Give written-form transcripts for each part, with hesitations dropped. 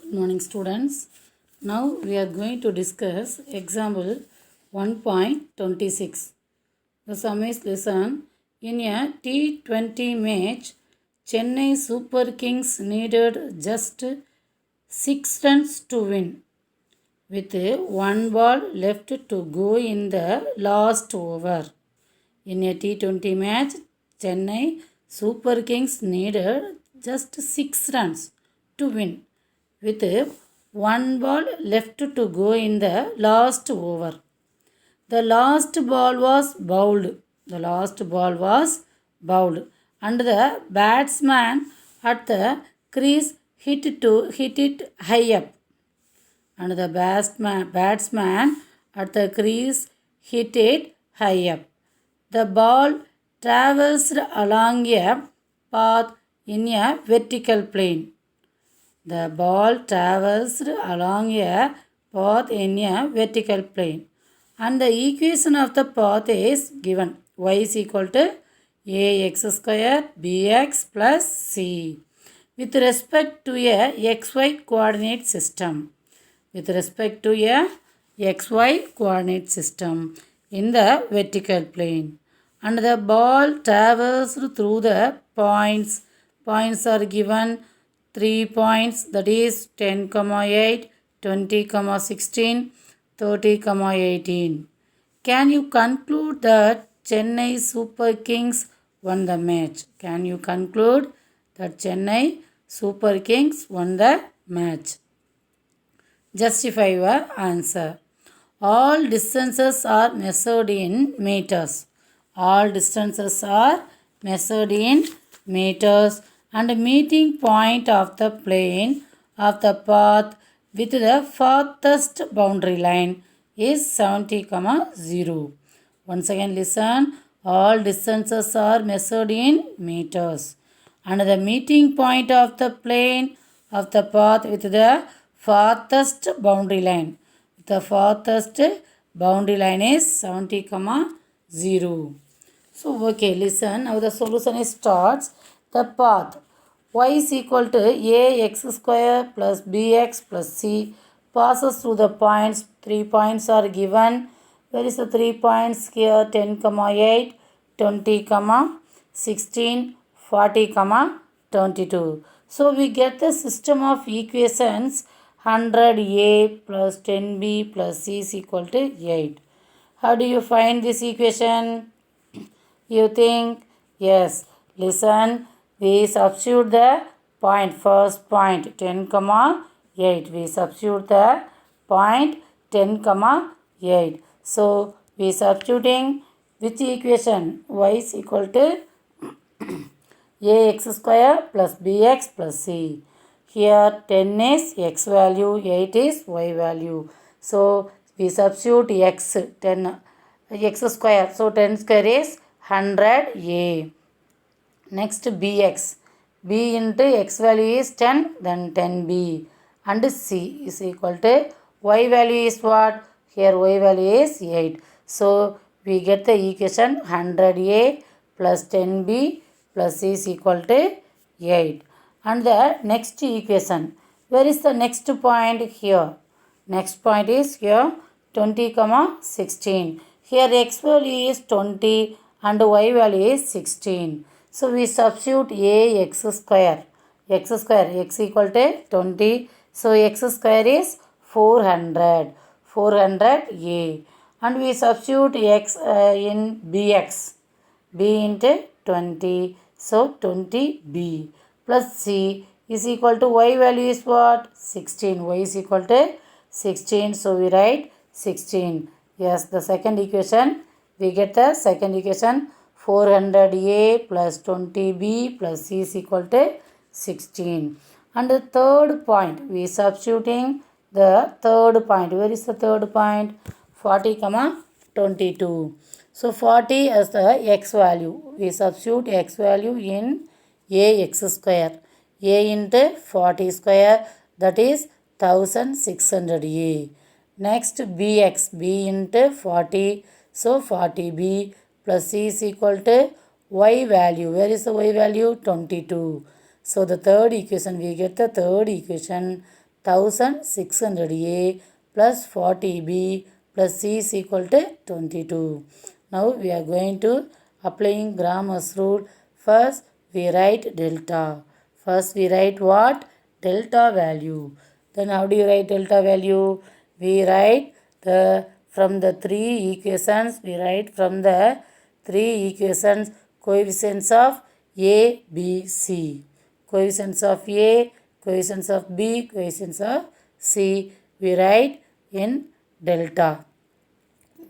Good morning, students. Now we are going to discuss example 1.26. The sum is listen. In a T20 match, Chennai Super Kings needed just 6 runs to win, with one ball left to go in the last over. In a T20 match, Chennai Super Kings needed just 6 runs to win, with one ball left to go in the last over. The last ball was bowled. The last ball was bowled, and the batsman at the crease hit it high up. And the batsman at the crease hit it high up. The ball traversed along a path in a vertical plane. The ball traversed along a path in a vertical plane. And the equation of the path is given. Y is equal to ax square bx plus c. With respect to a xy coordinate system. With respect to a xy coordinate system in the vertical plane. And the ball traversed through the points. Points are given 3 points, that is 10, 8, 20, 16, 30, 18. Can you conclude that Chennai Super Kings won the match? Can you conclude that Chennai Super Kings won the match? Justify your answer. All distances are measured in meters. All distances are measured in meters, and meeting point of the plane of the path with the farthest boundary line is 70, 0. Once again listen. All distances are measured in meters, and the meeting point of the plane of the path with the farthest boundary line. The farthest boundary line is 70, 0. So, okay, listen. Now the solution is starts. The path y is equal to ax square plus bx plus c passes through the points. 3 points are given. Where is the 3 points here? 10, 8, 20, 16, 40, 22. So we get the system of equations 100a plus 10b plus c is equal to 8. How do you find this equation? You think? Yes. Listen. We substitute the point. First point 10, 8. We substitute the point 10, 8. So we substituting which equation? Y is equal to ax square plus bx plus c. Here 10 is x value, 8 is y value. So we substitute x 10 x square. So 10 square is 100a. Next bx. B into x value is 10, then 10b. And c is equal to y value is what? Here y value is 8. So we get the equation 100a plus 10b plus c is equal to 8. And the next equation. Where is the next point? Here. Next point is here 20, 16. Here x value is 20 and y value is 16. So we substitute ax square. X square, x equal to 20. So x square is 400. 400a. And we substitute x in bx. B into 20. So 20b. Plus c is equal to y value is what? 16. Y is equal to 16. So we write 16. Yes, the second equation. We get the second equation 400a plus 20b plus c is equal to 16. And the third point, we substituting the third point. Where is the third point? 40, 22. So 40 as the x value. We substitute x value in ax square. A into 40 square, that is 1600a. Next bx. B into 40. So 40b plus c is equal to y value. Where is the y value? 22. So the third equation, we get the third equation 1600A plus 40B plus C is equal to 22. Now we are going to applying Grammar's rule. First we write delta. First we write what? Delta value. Then how do you write delta value? We write from the three equations, coefficients of A, B, C. Coefficients of A, coefficients of B, coefficients of C. We write in delta.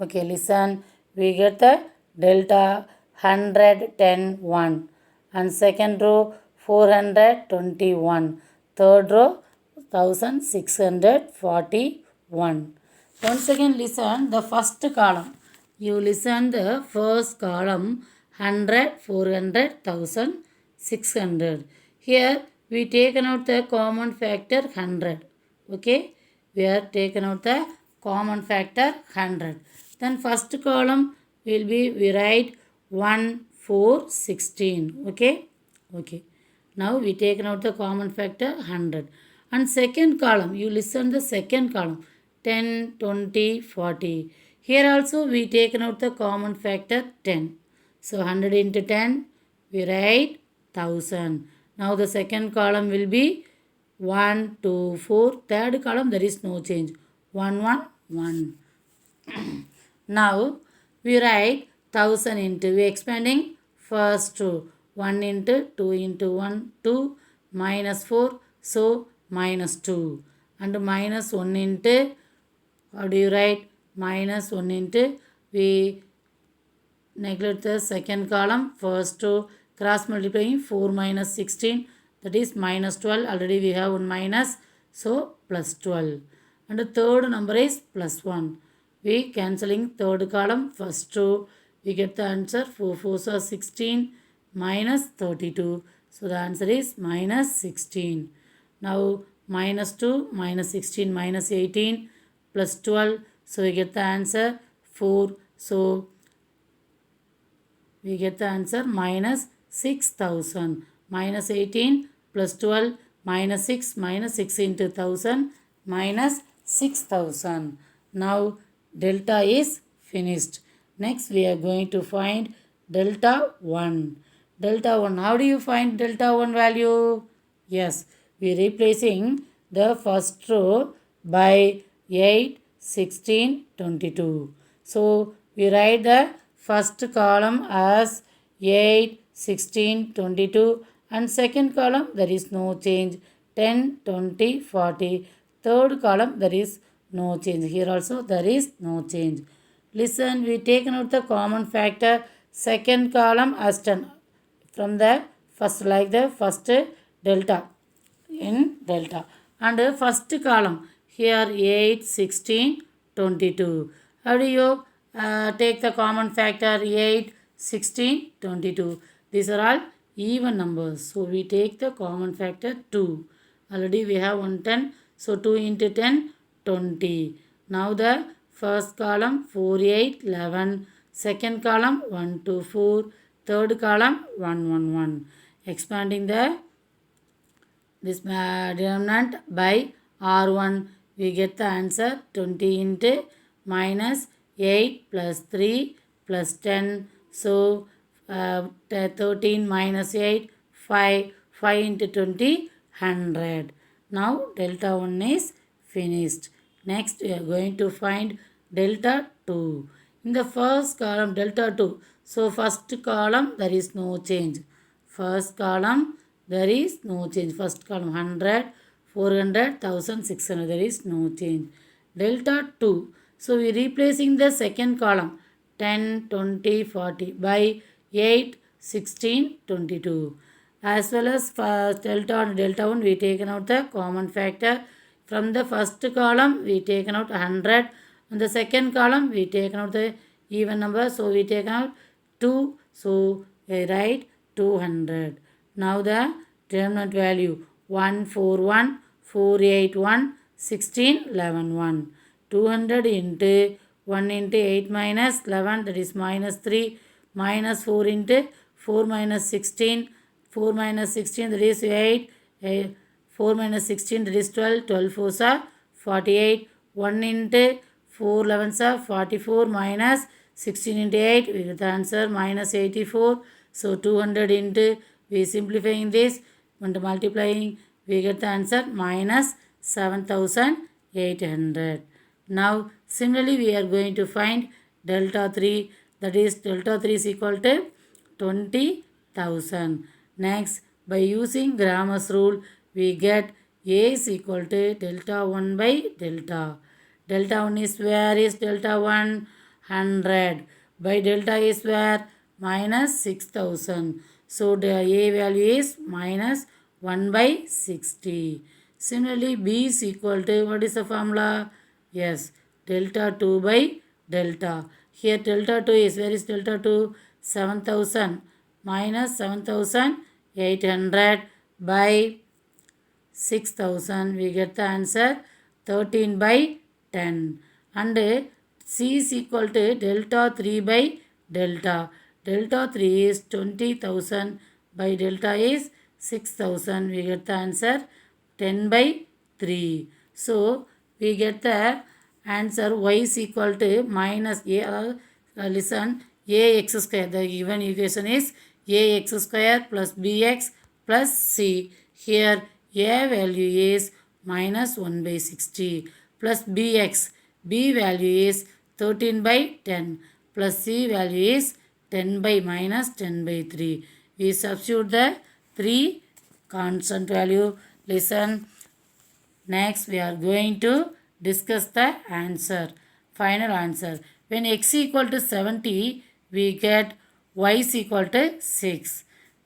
Okay, listen. We get the delta 110, 1. And second row 421. Third row 1641. Once again listen the first column. You listen the first column 100, 400, 1000, 600. Here we taken out the common factor 100. Okay, we have taken out the common factor 100. Then first column will be, we write 1, 4, 16. Okay. Now we taken out the common factor 100. And second column, you listen the second column 10, 20, 40. Here also we taken out the common factor 10. So 100 into 10, we write 1000. Now the second column will be 1, 2, 4. Third column there is no change. 1, 1, 1. Now we write 1000 into, we expanding first row. 1 into 2 into 1, 2 minus 4, so minus 2. And minus 1 into, how do you write? Minus 1 into, we neglect the second column, first row, cross multiplying 4 minus 16, that is minus 12. Already we have one minus, so plus 12. And the third number is plus 1. We cancelling third column, first row, we get the answer 4 4s are 16 minus 32. So the answer is minus 16. Now minus 2 minus 16 minus 18 plus 12. So we get the answer 4. So we get the answer minus 6000. Minus 18 plus 12 minus 6 into 1000 minus 6000. Now delta is finished. Next we are going to find delta 1. Delta 1. How do you find delta 1 value? Yes, we are replacing the first row by 8, 16, 22. So we write the first column as 8, 16, 22 and second column there is no change 10, 20, 40. Third column there is no change. Here also there is no change. Listen, we taken out the common factor second column as 10 from the first, like the first delta in delta. And first column here 8, 16, 22. How do you take the common factor 8, 16, 22? These are all even numbers. So we take the common factor 2. Already we have 110. So 2 into 10, 20. Now the first column 4, 8, 11. Second column 1, 2, 4. Third column 1, 1, 1. Expanding the this determinant by R1, we get the answer 20 into minus 8 plus 3 plus 10. So 13 minus 8, 5. 5 into 20, 100. Now delta 1 is finished. Next we are going to find delta 2. In the first column delta 2. So first column there is no change. First column there is no change. First column 100, 400, 1000, 600. There is no change. Delta 2. So we replacing the second column 10, 20, 40 by 8, 16, 22. As well as first delta and delta 1 we taken out the common factor. From the first column we taken out 100. And the second column we taken out the even number. So we taken out 2. So we write 200. Now the determinant value 141, 481, 16, 11, 1. 200 into 1 into 8 minus 11, that is minus 3, minus 4 into 4 minus 16, 4 minus 16, that is 8, 4 minus 16, that is 12. 12 fours are 48. 1 into 4 11s are 44 minus 16 into 8. We get the answer minus 84. So 200 into, we simplifying this and multiplying, we get the answer minus 7800. Now similarly we are going to find delta 3, that is delta 3 is equal to 20,000. Next, by using Grammar's rule, we get A is equal to delta 1 by delta. Delta 1 is where is delta 1? 100. By delta is where? Minus 6,000. So the A value is minus 1 by 60. Similarly, B is equal to, what is the formula? Yes, delta 2 by delta. Here delta 2 is, where is delta 2? 7,000 minus 7,800 by 6,000. We get the answer 13 by 10. And C is equal to delta 3 by delta. Delta 3 is 20,000 by delta is 6,000. We get the answer 10 by 3. So we get the answer y is equal to minus a. Listen, ax square. The given equation is ax square plus bx plus c. Here a value is minus 1 by 60 plus bx. B value is 13 by 10 plus c value is 10 by minus 10 by 3. We substitute the 3 constant value. Listen, next we are going to discuss the answer, final answer. When x equal to 70, we get y is equal to 6.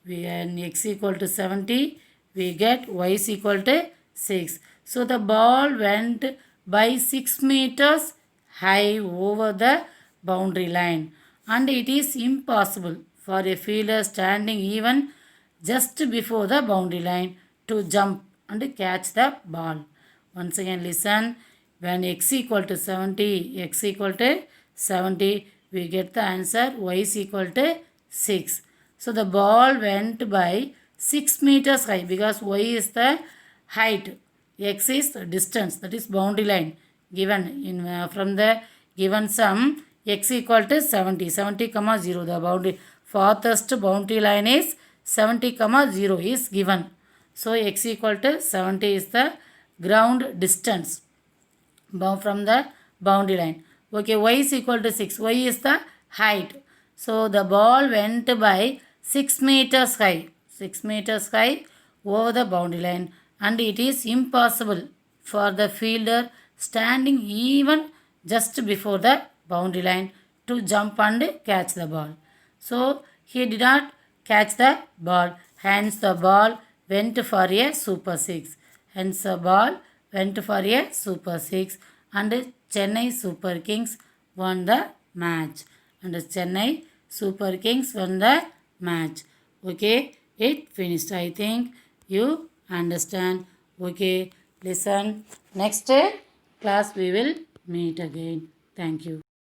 When x equal to 70, we get y is equal to 6. So the ball went by 6 meters high over the boundary line, and it is impossible for a fielder standing even just before the boundary line to jump and catch the ball. Once again listen, when x equal to 70, we get the answer y is equal to 6. So the ball went by 6 meters high because y is the height, x is the distance, that is boundary line given in from the given sum. X equal to 70, 70 comma 0. The boundary farthest boundary line is 70 comma 0 is given. So x equal to 70 is the ground distance from the boundary line. Okay, y is equal to 6. Y is the height. So the ball went by 6 meters high. 6 meters high over the boundary line, and it is impossible for the fielder standing even just before the boundary line to jump and catch the ball. So he did not catch the ball, hence the ball went for a super 6. Hence the ball went for a super 6, and Chennai Super Kings won the match. And Chennai Super Kings won the match. Okay, it finished. I think you understand. Okay, listen. Next class we will meet again. Thank you.